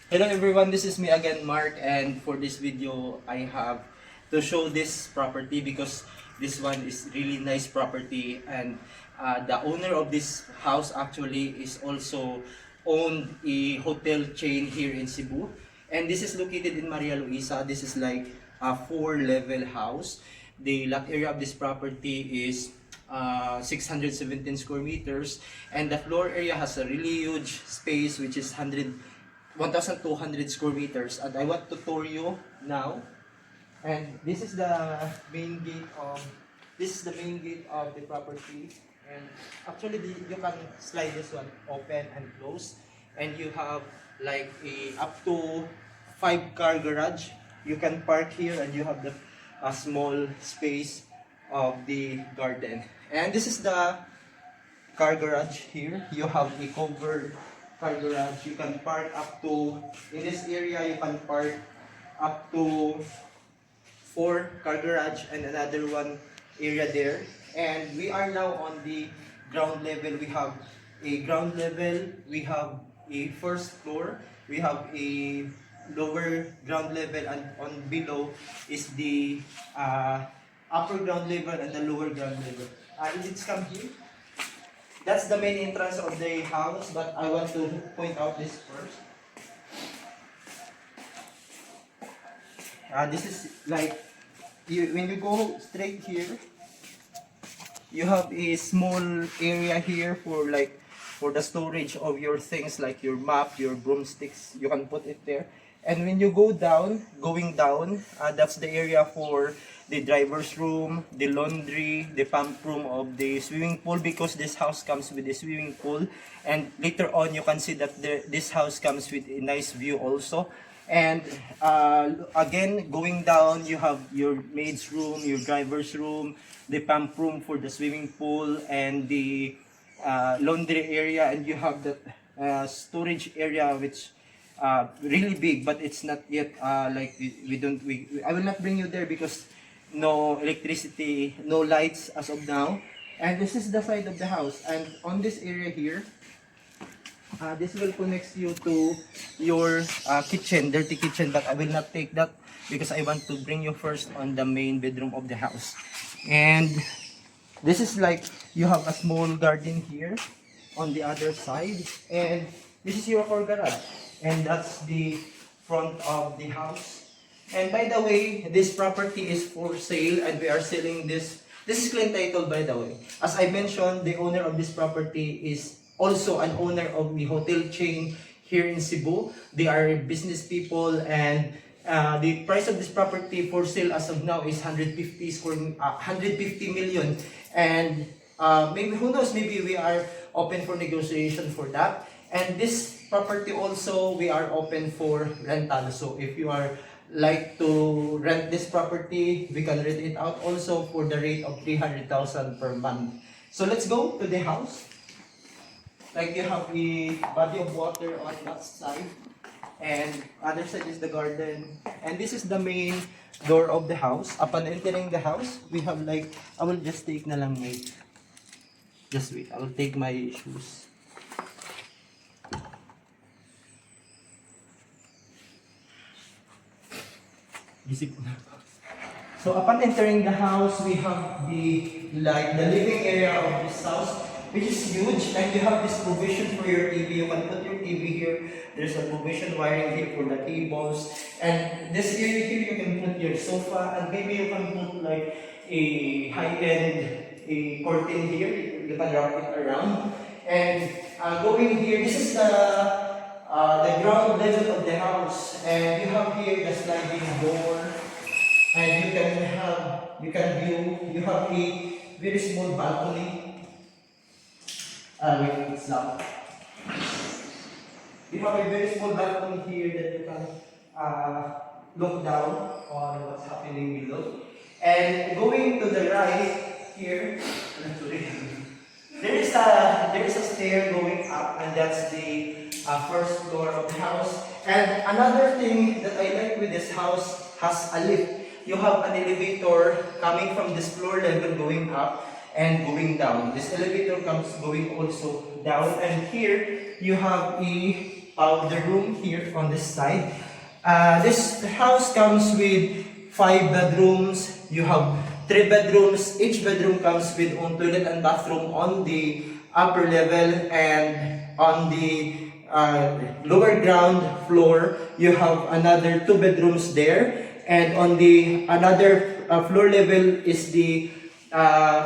Hello everyone, this is me again, Mark, and for this video, I have to show this property because this one is really nice property, and the owner of this house actually is also owned a hotel chain here in Cebu, and this is located in Maria Luisa. This is like a 4-level house. The lot area of this property is 617 square meters, and the floor area has a really huge space, which is 1,200 square meters, and I want to tour you now. And this is the main gate of the property. And actually, you can slide this one open and close, and you have like a up to 5-car garage. You can park here, and you have the a small space of the garden. And this is the car garage here. You have a covered car garage. You can park up to, in this area, you can park up to 4-car garage and another one area there. And we are now on the ground level. We have a ground level, we have a first floor, we have a lower ground level, and on below is the upper ground level and the lower ground level. Let's come here. That's the main entrance of the house, but I want to point out this first. This is like, when you go straight here, you have a small area here for the storage of your things like your map, your broomsticks. You can put it there. And when you going down, that's the area for the driver's room, the laundry, the pump room of the swimming pool, because this house comes with a swimming pool. And later on, you can see that this house comes with a nice view also. And again, going down, you have your maid's room, your driver's room, the pump room for the swimming pool, and the laundry area, and you have the storage area, which really big, but it's not yet like I will not bring you there because no electricity, no lights as of now. And this is the side of the house, and on this area here, this will connect you to your kitchen, dirty kitchen, but I will not take that because I want to bring you first on the main bedroom of the house. And this is like, you have a small garden here on the other side, and this is your car garage, and that's the front of the house. And by the way, this property is for sale, and we are selling this. This is clean title, by the way. As I mentioned, the owner of this property is also an owner of the hotel chain here in Cebu. They are business people, and the price of this property for sale as of now is 150 million. And maybe, who knows, maybe we are open for negotiation for that. And this property also, we are open for rental. So if you are like to rent this property, we can rent it out also for the rate of 300,000 per month. So let's go to the house. Like, you have a body of water on that side, and other side is the garden, and this is the main door of the house. Upon entering the house, we have like, I will just take na lang my, just wait, I will take my shoes. Gisip ko na. So upon entering the house, we have the living area of this house, which is huge, and you have this provision for your TV. You can put your TV here. There's a provision wiring here for the cables, and this area here you can put your sofa, and maybe you can put like a high-end curtain here. You can wrap it around. And going here, this is the ground level of the house, and you have here the sliding door, and you can view. You have a very small balcony. Wait, it's loud. You have a very small balcony here that you can look down on what's happening below. And going to the right here, there is a stair going up, and that's the first floor of the house. And another thing that I like with this house has a lift. You have an elevator coming from this floor level going up and going down. This elevator comes going also down, and here you have a the room here on this side. This house comes with 5 bedrooms. You have 3 bedrooms. Each bedroom comes with own toilet and bathroom on the upper level, and on the lower ground floor you have another 2 bedrooms there, and on the another floor level is the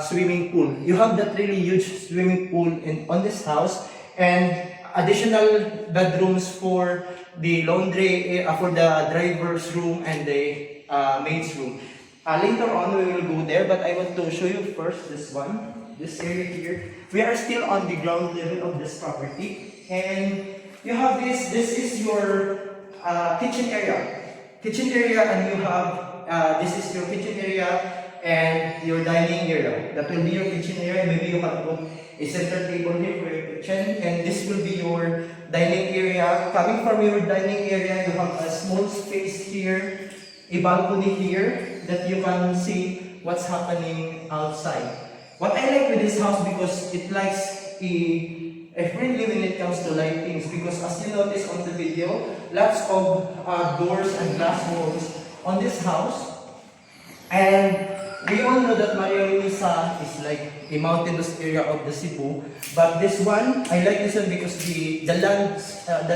swimming pool. You have that really huge swimming pool on this house, and additional bedrooms for the laundry, for the driver's room and the maid's room. Later on we will go there, but I want to show you first this one, this area here. We are still on the ground level of this property, and you have this is your kitchen area. And you have, this is your kitchen area and your dining area. That will be your kitchen area. Maybe you can put a center table here for your kitchen, and this will be your dining area. Coming from your dining area, you have a small space here, a balcony here that you can see what's happening outside. What I like with this house, because it likes a friendly when it comes to lightings, because as you notice on the video, lots of doors and glass walls on this house. And we all know that Maria Luisa is like a mountainous area of the Cebu, but this one, I like this one because the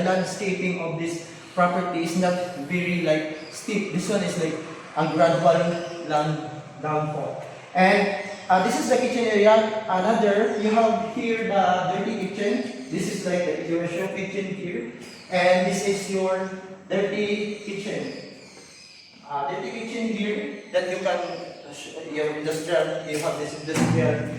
landscaping of this property is not very like steep. This one is like a gradual downfall. And this is the kitchen area. You have here the dirty kitchen. This is like your show kitchen here, and this is your dirty kitchen. Dirty kitchen here that you can you have this industrial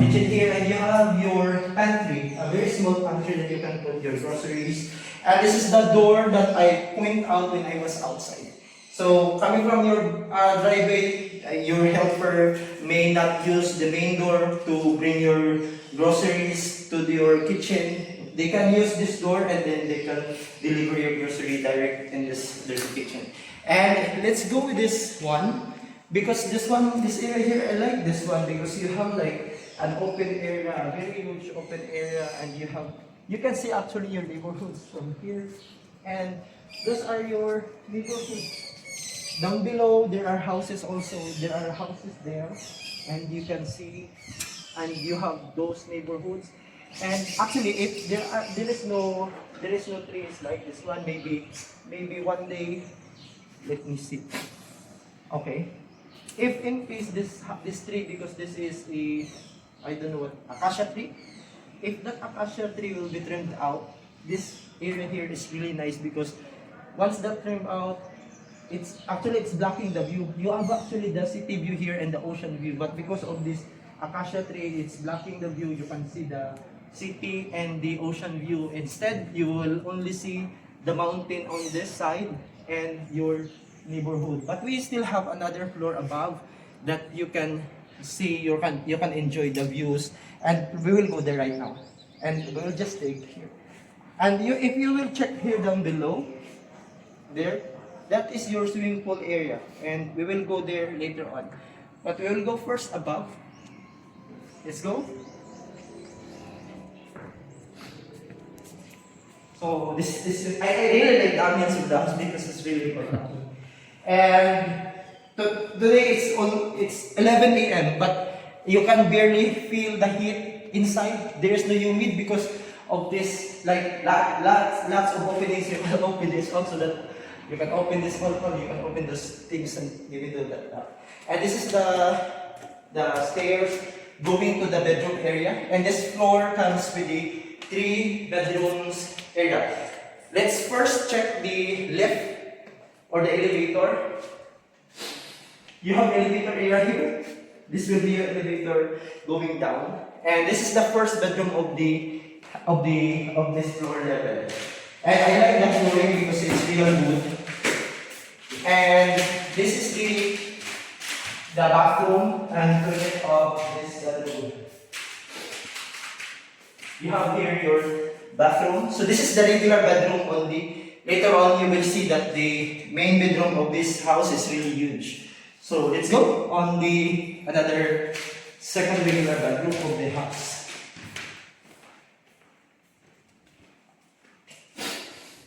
kitchen here, and you have your pantry, a very small pantry that you can put your groceries. And this is the door that I point out when I was outside. So coming from your driveway, your helper may not use the main door to bring your groceries to your kitchen. They can use this door, and then they can deliver your grocery direct in this little kitchen. And let's go with this one, because this area here, I like this one because you have like an open area, a very huge open area, and you can see actually your neighborhoods from here, and those are your neighborhoods. Down below, there are houses also. There are houses there, and you can see, and you have those neighborhoods. And actually, if there is no trees like this one, maybe one day, let me see. Okay, if in case this tree, because this is I don't know what, acacia tree. If that acacia tree will be trimmed out, this area here is really nice, because once that trimmed out, it's blocking the view. You have actually the city view here and the ocean view, but because of this acacia tree, it's blocking the view. You can see the city and the ocean view. Instead, you will only see the mountain on this side and your neighborhood. But we still have another floor above that you can see. You can enjoy the views, and we will go there right now. And we will just take here. And if you will check here down below, there. That is your swimming pool area, and we will go there later on. But we will go first above. Let's go. So I really like the ambience of the house because it's really important. And today it's 11 a.m. but you can barely feel the heat inside. There is no humid because of this, like lots of openings. You can open this also, that you can open this balcony, you can open those things, and you will do that. And this is the stairs going to the bedroom area. And this floor comes with the 3 bedrooms area. Let's first check the lift or the elevator. You have elevator area here. This will be your elevator going down. And this is the first bedroom of this floor level. And I like the flooring because it's real wood. And this is the bathroom and toilet of this bedroom. You have here your bathroom. So this is the regular bedroom only. Later on, you will see that the main bedroom of this house is really huge. So let's go on another second regular bedroom of the house.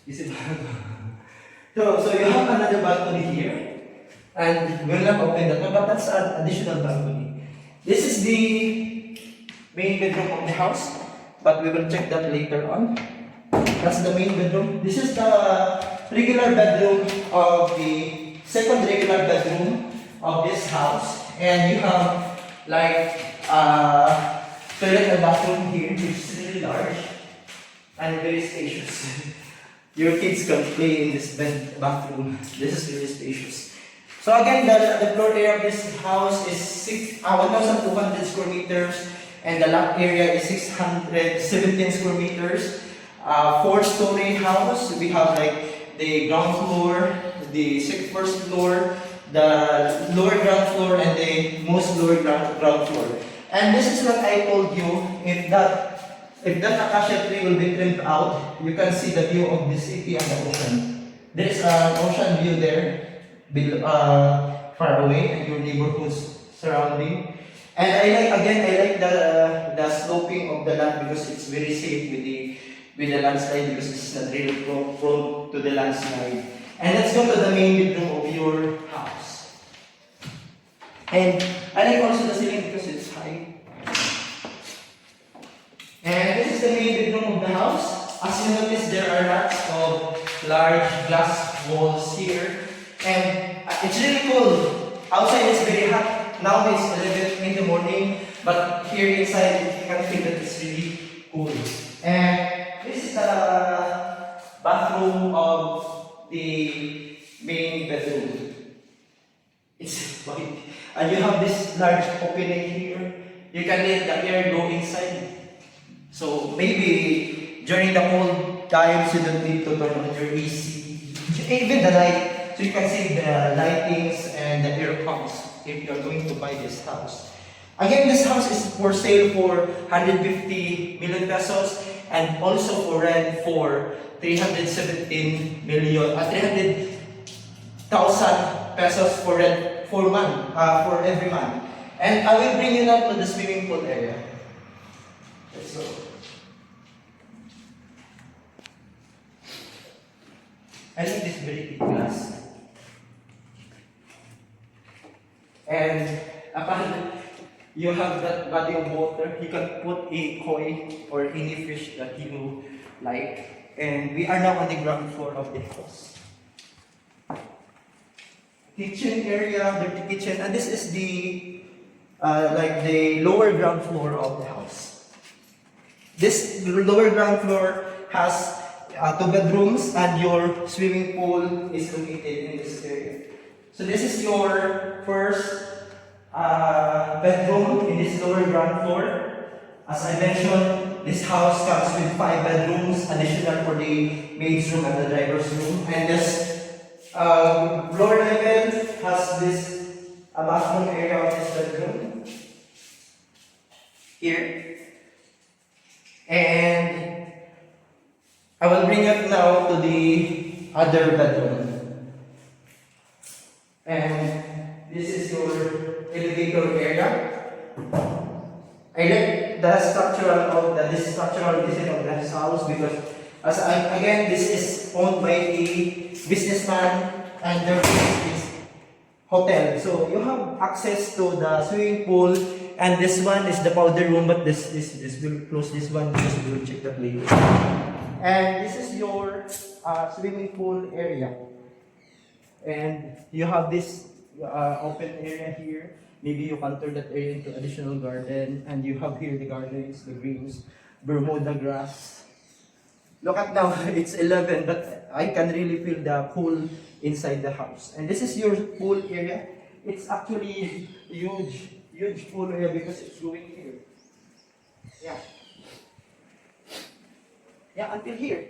Is it? So you have another balcony here, and we'll not open that one, but that's an additional balcony. This is the main bedroom of the house, but we will check that later on. That's the main bedroom. This is the regular bedroom of the second regular bedroom of this house, and you have like toilet and bathroom here, which is really large and very spacious. Your kids can play in this bathroom. This is really spacious. So again, the floor area of this house is 1,200 square meters, and the lot area is 617 square meters. Four-story house. We have like the ground floor, the first floor, the lower ground floor, and the most lower ground floor. And this is what I told you. If that acacia tree will be trimmed out, you can see the view of the city and the ocean. There is an ocean view there, far away, and your neighborhoods surrounding. And I like the sloping of the land because it's very safe with the landslide, because it's not really prone to the landslide. And let's go to the main bedroom of your house. And I like also the ceiling because it's high. And this is the main bedroom of the house. As you notice, there are lots of large glass walls here. And it's really cold. Outside it's very hot. Now it's 11 in the morning, but here inside you can feel that it's really cool. And this is the bathroom of the main bedroom. It's white. And you have this large opening here. You can let the air go inside. So maybe during the cold times you don't need to turn on your AC. Even the light. So you can see the lightings and the air pumps if you're going to buy this house. Again, this house is for sale for 150 million pesos and also for rent for 317 million, 300,000 pesos for rent for every month. And I will bring you now to the swimming pool area. Let's go. I like this very big glass. And apparently, you have that body of water. You can put a koi or any fish that you like. And we are now on the ground floor of the house. Kitchen area, dirty kitchen, and this is the like the lower ground floor of the house. This lower ground floor has 2 bedrooms, and your swimming pool is located in this area. So this is your first bedroom in this lower ground floor. As I mentioned, this house comes with 5 bedrooms, additional for the maid's room and the driver's room. And this floor level has this bathroom area of this bedroom here. And I will bring it now to the other bedroom. And this is your elevator area. I like the structural design of the house because, again, this is owned by a businessman and their business is hotel. So you have access to the swimming pool, and this one is the powder room, but this will close this one because we will check that later. And this is your swimming pool area. And you have this open area here. Maybe you can turn that area into additional garden. And you have here the gardens, the greens, Bermuda grass. Look at now, it's 11, but I can really feel the pool inside the house. And this is your pool area. It's actually huge pool area because it's going here. Yeah, until here.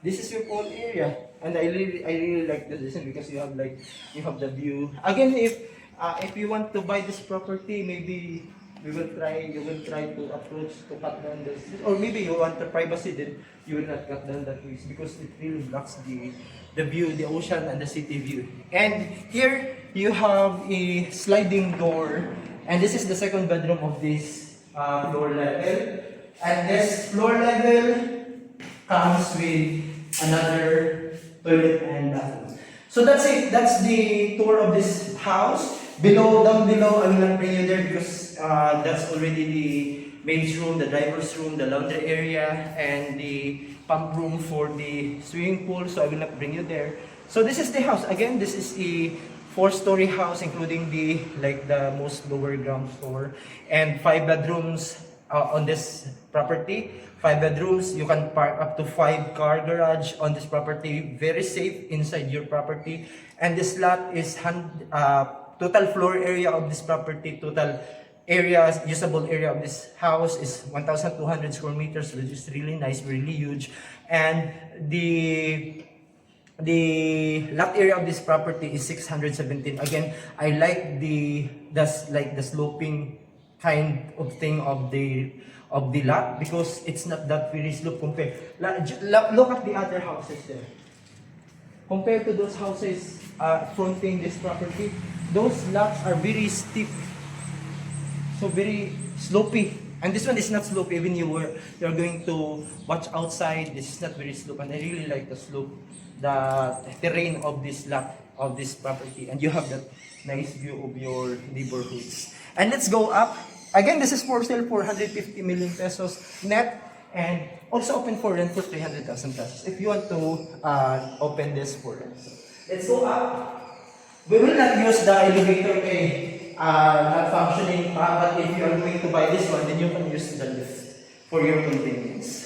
This is your pool area, and I really like the design because you have the view. Again, if you want to buy this property, maybe you will try to approach to cut down this, or maybe you want the privacy, then you will not cut down the trees because it really blocks the view, the ocean and the city view. And here you have a sliding door, and this is the second bedroom of this floor level. And this floor level comes with another toilet and bathroom. So that's it. That's the tour of this house. Down below, I will not bring you there because that's already the maid's room, the driver's room, the laundry area, and the pump room for the swimming pool. So I will not bring you there. So this is the house. Again, this is a 4-story house, including the most lower ground floor, and 5 bedrooms on this property. 5 bedrooms. You can park up to 5-car garage on this property. Very safe inside your property. And this lot is total floor area of this property, total area, usable area of this house is 1,200 square meters, which is really nice, really huge. And the lot area of this property is 617. Again, I like the sloping kind of thing of the lot because it's not that very slope compared. Look at the other houses there. Compared to those houses fronting this property, those lots are very steep, so very slopey. And this one is not slope. Even you're going to watch outside, this is not very slope. And I really like the slope, the terrain of this lot, of this property. And you have that nice view of your neighborhoods. And let's go up. Again, this is for sale for 150 million pesos net. And also open for rent for 300,000 pesos. If you want to open this for rent. So, let's go up. We will not use the elevator not functioning, but if you are going to buy this one, then you can use the lift for your convenience.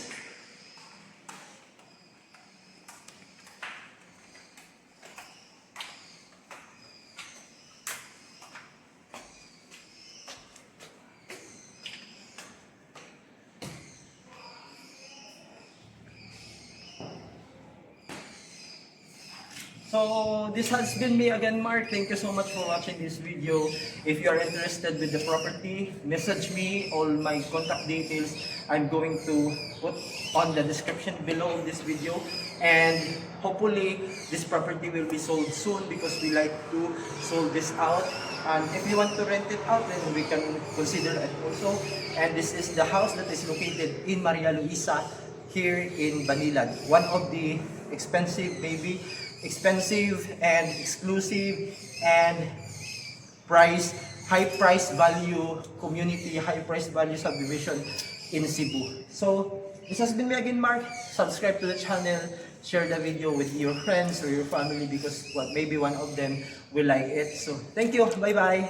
So this has been me again, Mark. Thank you so much for watching this video. If you are interested with the property, message me. All my contact details I'm going to put on the description below of this video. And hopefully this property will be sold soon because we like to sold this out. And if you want to rent it out, then we can consider it also. And this is the house that is located in Maria Luisa here in Banilan. One of the expensive and exclusive and high price value community, high price value subdivision in Cebu. So this has been me again, Mark. Subscribe to the channel, share the video with your friends or your family because maybe one of them will like it. So thank you, bye bye.